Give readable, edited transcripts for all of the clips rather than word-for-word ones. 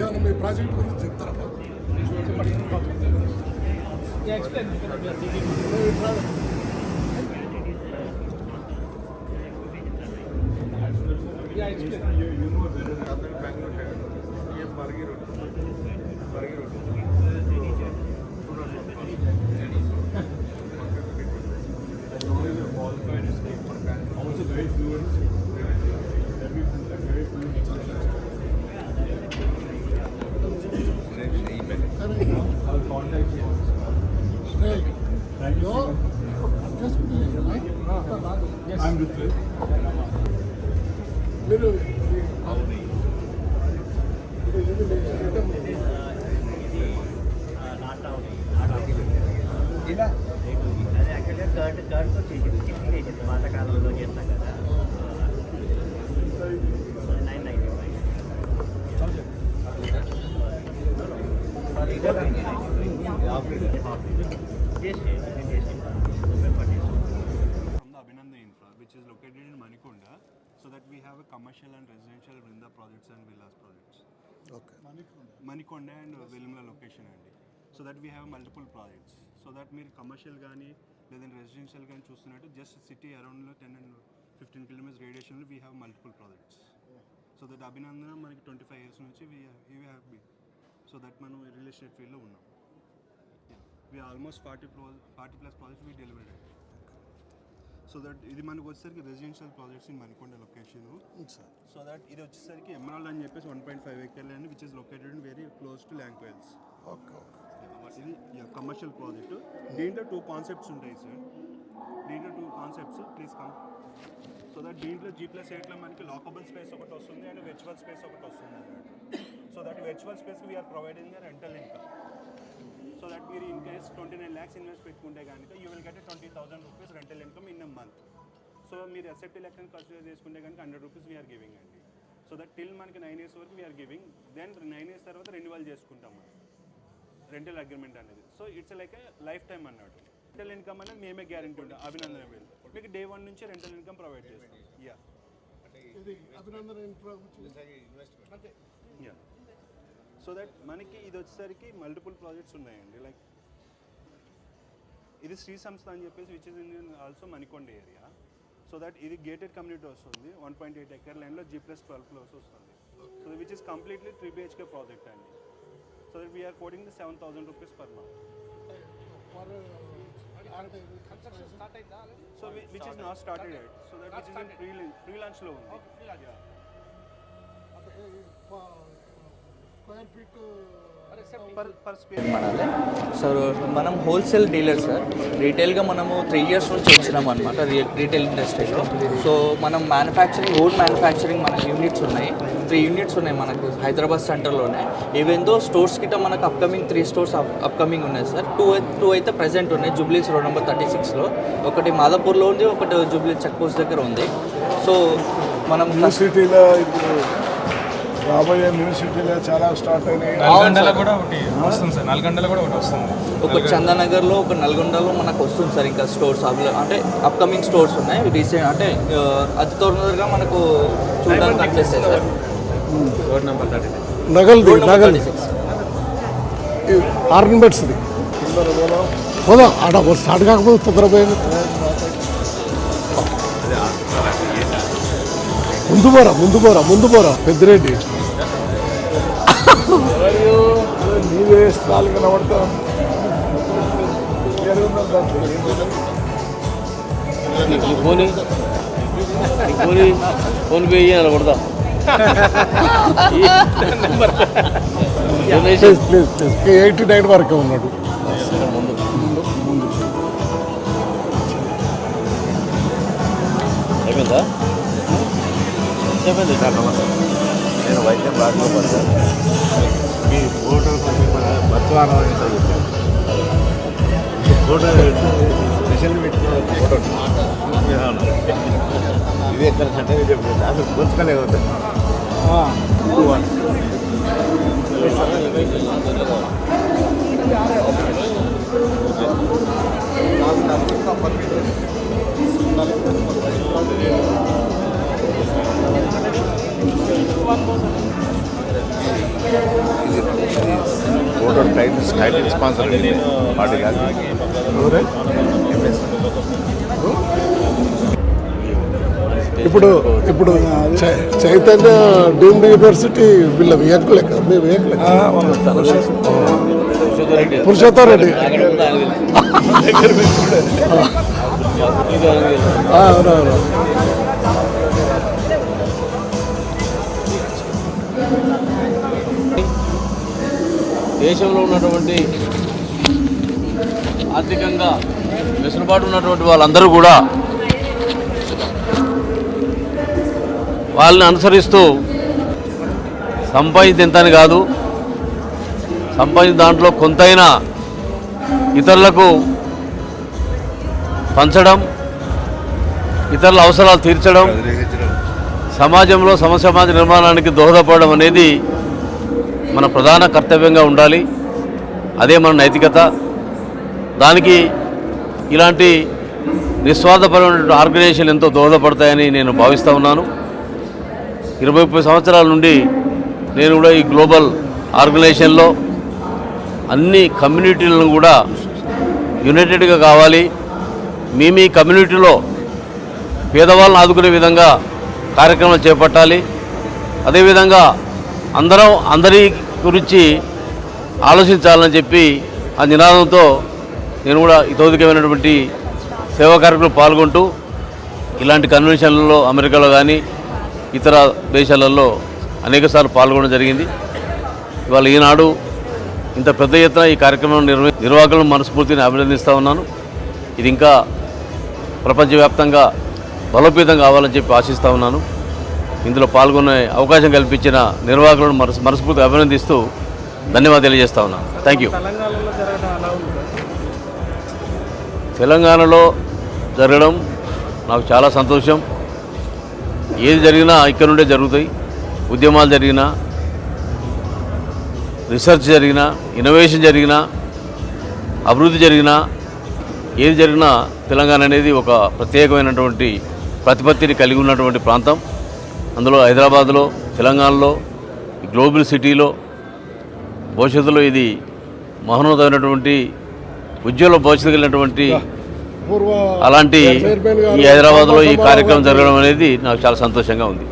ఏమన్నా మీ ప్రాజెక్ట్ గురించి చెప్తారా? Also very fluent. Very fluent. I'll contact you. Right. Thank you. You're just right? Yes. I'm with you. మీరు ఇలా అది యాక్చువల్గా కర్డ్తో చేసింది చికెన్ చేసింది పాతకాలంలో చేస్తాం కదా 995. Abhinanda Infra, which is located in Manikonda, so that we have a commercial and residential Vrinda projects and villas projects. Okay Manikonda and Vilmala location andi. So that we have multiple projects. So that meer commercial gaani ledan residential gaani chustunnattu just city around lo 10 and 15 kilometers radiation lo we have multiple projects. So that Abhinanda manaki 25 years nunchi we have been. So that manu real estate field lo unnam. We are almost 40 plus projects we delivered. So that ఇది మనకు వచ్చేసరికి residential projects in Manikonda location. So that ఇది వచ్చేసరికి Emerald అని చెప్పేసి 1.5 acre land which is located very close to Lanco Hills. Okay ఇది commercial project. దీంట్లో 2 concepts ఉంటాయి సార్. దీంట్లో 2 concepts please come. So that దీంట్లో G+8లో మనకి లాకబుల్ స్పేస్ ఒకటి వస్తుంది అండ్ వెర్చువల్ స్పేస్ ఒకటి వస్తుంది అన్నమాట. So that virtual space we're providing the rental income. So that we in case 29 lakhs invest పెట్టుకుంటే కనుక you will get a 20,000 rupees rental income in a month. So మీరు SFT లెక్కన consider చేసుకుంటే కనుక 100 rupees we are giving అండి. So that till మనకి 9 years వరకు we are giving. Then 9 years తర్వాత రెన్యువల్ చేసుకుంటాం రెంటల్ అగ్రిమెంట్ అనేది. So it's like a lifetime అన్నట్టు. రెంటల్ ఇన్కమ్ అనేది మేమే గ్యారెంటీ ఉంటుంది అభినందన వేలు మీకు డే 1 నుంచి రెంటల్ ఇన్కమ్ ప్రొవైడ్ చేస్తాం. యా ఇది అభినందన ఇన్ఫ్రా యా. సో దట్ మనకి ఇది వచ్చేసరికి మల్టిపుల్ ప్రాజెక్ట్స్ ఉన్నాయండి. లైక్ ఇది శ్రీ సంస్థ అని చెప్పేసి which is in also Manikonda area. So that ఇది గేటెడ్ కమ్యూనిటీ వస్తుంది 1.8 acre ల్యాండ్లో G+12 ఫ్లోర్స్ వస్తుంది. So which is completely 3 BHK project అండి. So that we are coding the 7,000 rupees per month. So which is not started at. So that which is in pre లాంచ్లో ఉంది. Square feet per square. So మనం wholesale dealer sir. రీటైల్గా మనము 3 years నుంచి వచ్చినాం అనమాట retail ఇండస్ట్రీలో. సో మనం ఓన్ మ్యానుఫ్యాక్చరింగ్ మన యూనిట్స్ ఉన్నాయి. 3 units ఉన్నాయి మనకు హైదరాబాద్ సెంటర్లోనే. ఈవెందో స్టోర్స్ గిట్ట మనకు అప్కమింగ్ 3 stores అప్కమింగ్ ఉన్నాయి సార్. 2 అయితే ప్రెజెంట్ ఉన్నాయి. జూబ్లీస్ రోడ్ నెంబర్ 36లో ఒకటి మాదాపూర్లో ఉంది, ఒకటి జూబ్లీ చెక్ పోస్ట్ దగ్గర ఉంది. సో మనం యూనివర్సిటీలో ఇప్పుడు రాబోయే యూనివర్సిటీలో చాలా స్టార్ట్ అయినాయి. నల్గొండలో కూడా ఒకటి వస్తుంది సార్. నల్గొండలో కూడా ఒకటి వస్తుంది. ఒక చందానగర్లో, ఒక నల్గొండలో మనకు వస్తుంది సార్. ఇంకా స్టోర్స్ అంటే అప్కమింగ్ స్టోర్స్ ఉన్నాయి. రీసెంట్ అంటే అతి తొందరగా మనకు చూడడానికి కనిపిస్తాయి సార్. రోడ్ నెంబర్ 36 నగల్ ఆర్న్ బెడ్స్ది పోదా ఆడ స్టార్ట్ కాకపోతే తొందరపోయింది. ముందు పోరా పెద్దిరెడ్డి. నీవే స్థలాలు కనబడతా ఫోన్ పే కనబడతా. ప్లీజ్ 89 వరకే ఉన్నాడు. అయిపోయిందా? చెప్పండి సార్. నమస్తే, నేను వైద్యం బాగా పడతాను. మీ ఫోటో బతువారం ఫోటో స్పెషల్ పెట్టుకున్న ఫోటో ఇది ఎక్కడ అంటే అసలు గుర్తుకలే అవుతుంది. టైటిల్ స్పాన్సర్ పార్టీ కాదు. ఎవరే? ఇప్పుడు ఇప్పుడు చైతన్య డీమ్డ్ యూనివర్సిటీ వీళ్ళ వేయకులేక మేము వేయకులేక పురుషోత్తం రెడ్డి అవునవును. దేశంలో ఉన్నటువంటి ఆర్థికంగా వెసులుబాటు ఉన్నటువంటి వాళ్ళందరూ కూడా వాళ్ళని అనుసరిస్తూ సంపాదించి ఎంత అని కాదు, సంపాదించిన దాంట్లో కొంతైనా ఇతరులకు పంచడం, ఇతరుల అవసరాలు తీర్చడం, సమాజంలో సమసమాజ నిర్మాణానికి దోహదపడడం అనేది మన ప్రధాన కర్తవ్యంగా ఉండాలి. అదే మన నైతికత. దానికి ఇలాంటి నిస్వార్థపరమైన ఆర్గనైజేషన్లు ఎంతో దోహదపడతాయని నేను భావిస్తూ ఉన్నాను. 20-30 సంవత్సరాల నుండి నేను కూడా ఈ గ్లోబల్ ఆర్గనైజేషన్లో అన్ని కమ్యూనిటీలను కూడా యునైటెడ్గా కావాలి, మీ కమ్యూనిటీలో పేదవాళ్ళని ఆదుకునే విధంగా కార్యక్రమాలు చేపట్టాలి. అదేవిధంగా అందరి గురించి ఆలోచించాలని చెప్పి ఆ నినాదంతో నేను కూడా ఇతోదికమైనటువంటి సేవా కార్యక్రమంలో పాల్గొంటూ ఇలాంటి కన్వెన్షన్లలో అమెరికాలో కానీ ఇతర దేశాలలో అనేకసార్లు పాల్గొనడం జరిగింది. ఇవాళ ఈనాడు ఇంత పెద్ద ఎత్తున ఈ కార్యక్రమం నిర్వాహకులను మనస్ఫూర్తిని అభినందిస్తూ ఉన్నాను. ఇది ఇంకా ప్రపంచవ్యాప్తంగా బలోపేతం కావాలని చెప్పి ఆశిస్తూ ఉన్నాను. ఇందులో పాల్గొనే అవకాశం కల్పించిన నిర్వాహకులను మనస్ఫూర్తిగా అభినందిస్తూ ధన్యవాదాలు తెలియజేస్తా ఉన్నాను. Thank you. తెలంగాణలో జరగడం నాకు చాలా సంతోషం. ఏది జరిగినా ఇక్కడ నుండే జరుగుతాయి. ఉద్యమాలు జరిగినా, రీసెర్చ్ జరిగినా, ఇన్నోవేషన్ జరిగినా, అభివృద్ధి జరిగినా, ఏది జరిగినా తెలంగాణ అనేది ఒక ప్రత్యేకమైనటువంటి ప్రతిపత్తిని కలిగి ఉన్నటువంటి ప్రాంతం. అందులో హైదరాబాద్లో, తెలంగాణలో, గ్లోబల్ సిటీలో భవిష్యత్తులో ఇది మహోన్నతమైనటువంటి ఉజ్వల భవిష్యత్తు కలిగినటువంటి అలాంటి ఈ హైదరాబాద్లో ఈ కార్యక్రమం జరగడం అనేది నాకు చాలా సంతోషంగా ఉంది.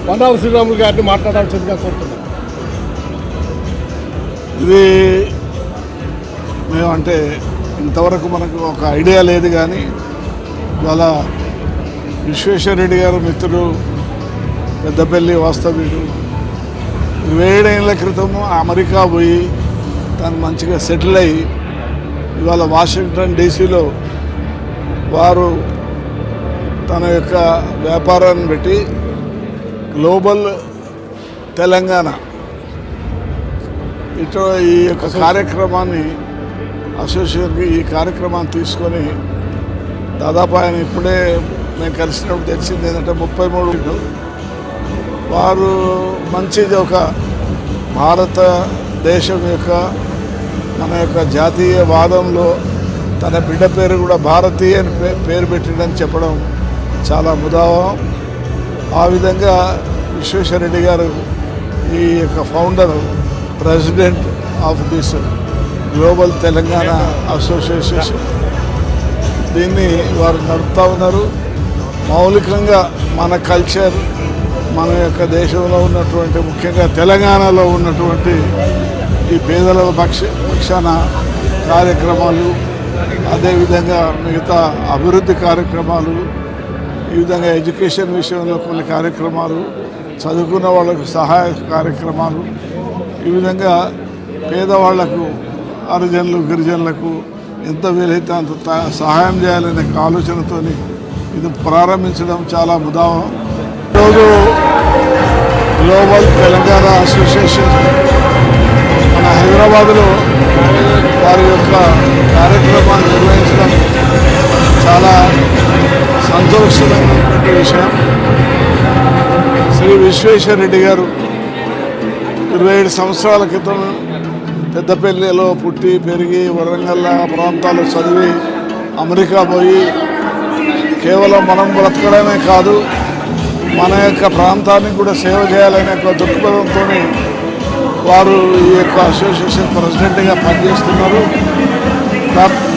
వనాల శ్రీరాములు గారిని మాట్లాడాల్సిందిగా కోరుతున్నాం. ఇది మేమంటే ఇంతవరకు మనకు ఒక ఐడియా లేదు, కానీ ఇవాళ విశ్వేశ్వర రెడ్డి గారు మిత్రుడు, పెద్దపల్లి వాస్తవ్యుడు, 27 ఏళ్ల క్రితము అమెరికా పోయి తను మంచిగా సెటిల్ అయ్యి ఇవాళ వాషింగ్టన్ డీసీలో వారు తన యొక్క వ్యాపారాన్ని పెట్టి గ్లోబల్ తెలంగాణ ఇటు ఈ యొక్క కార్యక్రమాన్ని అసోసియేషన్కి ఈ కార్యక్రమాన్ని తీసుకొని దాదాపు ఆయన ఇప్పుడే మేము కలిసినప్పుడు తెలిసింది ఏంటంటే 33 వారు మంచిది ఒక భారతదేశం యొక్క మన యొక్క జాతీయ వాదంలో తన బిడ్డ పేరు కూడా భారతీయ అని పేరు పెట్టిందని చెప్పడం చాలా ముదావం. ఆ విధంగా విశ్వేశ్వరరెడ్డి గారు ఈ యొక్క founder, president of this global Telangana association, దీన్ని వారు నడుపుతూ ఉన్నారు. మౌలికంగా మన కల్చర్, మన యొక్క దేశంలో ఉన్నటువంటి ముఖ్యంగా తెలంగాణలో ఉన్నటువంటి ఈ పేదల పక్షాన కార్యక్రమాలు, అదేవిధంగా మిగతా అభివృద్ధి కార్యక్రమాలు, ఈ విధంగా ఎడ్యుకేషన్ విషయంలో కొన్ని కార్యక్రమాలు, చదువుకున్న వాళ్ళకు సహాయ కార్యక్రమాలు, ఈ విధంగా పేదవాళ్లకు, హరిజనులు, గిరిజనులకు ఎంత వీలైతే అంత సహాయం చేయాలనే ఆలోచనతో ఇది ప్రారంభించడం చాలా ముదావం. ఈరోజు గ్లోబల్ తెలంగాణ అసోసియేషన్ మన హైదరాబాదులో వారి యొక్క కార్యక్రమాన్ని నిర్వహించడం చాలా సంతోషమైనటువంటి విషయం. శ్రీ విశ్వేశ్వరరెడ్డి గారు 27 సంవత్సరాల క్రితం పెద్దపల్లిలో పుట్టి పెరిగి వరంగల్ ప్రాంతాల్లో చదివి అమెరికా పోయి కేవలం మనం బ్రతకడమే కాదు, మన యొక్క ప్రాంతానికి కూడా సేవ చేయాలనే ఒక దృక్పథంతో వారు ఈ యొక్క అసోసియేషన్ ప్రెసిడెంట్గా పనిచేస్తున్నారు.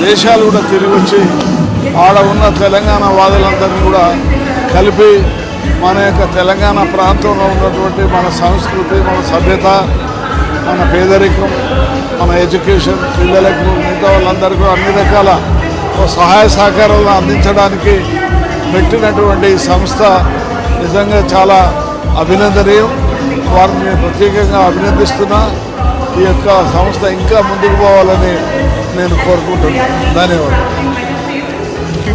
దేశాలు కూడా తిరిగి వచ్చి ఆడ ఉన్న తెలంగాణ వాదులందరినీ కూడా కలిపి మన యొక్క తెలంగాణ ప్రాంతంలో ఉన్నటువంటి మన సంస్కృతి, మన సభ్యత, మన పేదరికం, మన ఎడ్యుకేషన్, పిల్లలకు మిగతా వాళ్ళందరికీ అన్ని రకాల సహాయ సహకారాలను అందించడానికి పెట్టినటువంటి ఈ సంస్థ నిజంగా చాలా అభినందనీయం. వారిని ప్రత్యేకంగా అభినందిస్తున్నా. ఈ యొక్క సంస్థ ఇంకా ముందుకు పోవాలని నేను కోరుకుంటున్నాను. ధన్యవాదాలు.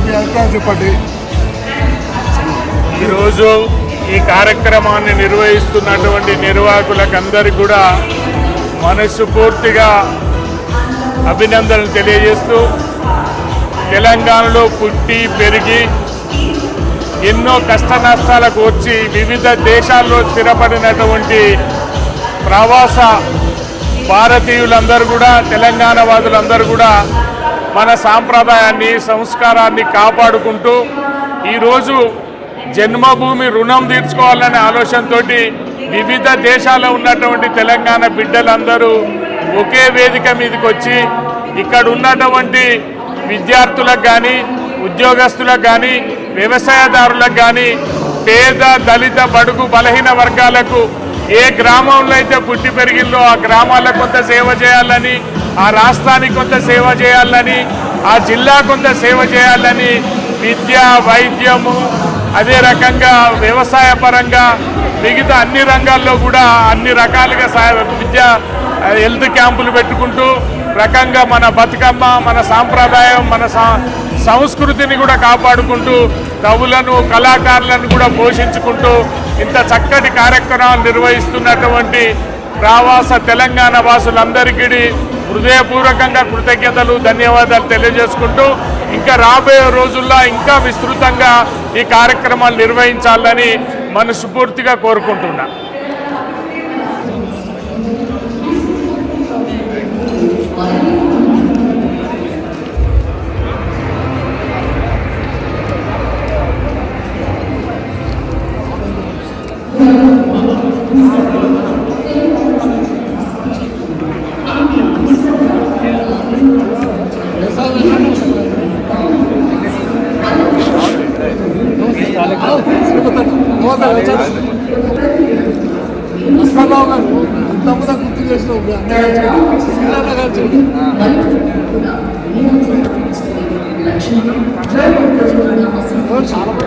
మీ అభిప్రాయం చెప్పండి. ఈరోజు ఈ కార్యక్రమాన్ని నిర్వహిస్తున్నటువంటి నిర్వాహకులకు అందరికీ కూడా మనస్ఫూర్తిగా అభినందనలు తెలియజేస్తూ, తెలంగాణలో పుట్టి పెరిగి ఎన్నో కష్ట నష్టాలకు వచ్చి వివిధ దేశాల్లో స్థిరపడినటువంటి ప్రవాస భారతీయులందరూ కూడా, తెలంగాణ వాదులందరూ కూడా మన సాంప్రదాయాన్ని, సంస్కారాన్ని కాపాడుకుంటూ ఈరోజు జన్మభూమి రుణం తీర్చుకోవాలనే ఆలోచనతో వివిధ దేశాల్లో ఉన్నటువంటి తెలంగాణ బిడ్డలందరూ ఒకే వేదిక మీదకి వచ్చి ఇక్కడ ఉన్నటువంటి విద్యార్థులకు కానీ, ఉద్యోగస్తులకు కానీ, వ్యవసాయదారులకు కానీ, పేద దళిత బడుగు బలహీన వర్గాలకు ఏ గ్రామంలో అయితే పుట్టి పెరిగిందో ఆ గ్రామాలకు కొంత సేవ చేయాలని, ఆ రాష్ట్రానికి కొంత సేవ చేయాలని, ఆ జిల్లా కొంత సేవ చేయాలని విద్య, వైద్యము, అదే రకంగా వ్యవసాయ పరంగా మిగతా అన్ని రంగాల్లో కూడా అన్ని రకాలుగా విద్య, హెల్త్ క్యాంపులు పెట్టుకుంటూ రకంగా మన బతుకమ్మ, మన సాంప్రదాయం, మన సంస్కృతిని కూడా కాపాడుకుంటూ కవులను, కళాకారులను కూడా పోషించుకుంటూ ఇంత చక్కటి కార్యక్రమాలు నిర్వహిస్తున్నటువంటి ప్రవాస తెలంగాణ వాసులందరికీ హృదయపూర్వకంగా కృతజ్ఞతలు, ధన్యవాదాలు తెలియజేసుకుంటూ ఇంకా రాబోయే రోజుల్లో ఇంకా విస్తృతంగా ఈ కార్యక్రమాలు నిర్వహించాలని మనస్ఫూర్తిగా కోరుకుంటున్నా. గుర్తు చేసిన చాలా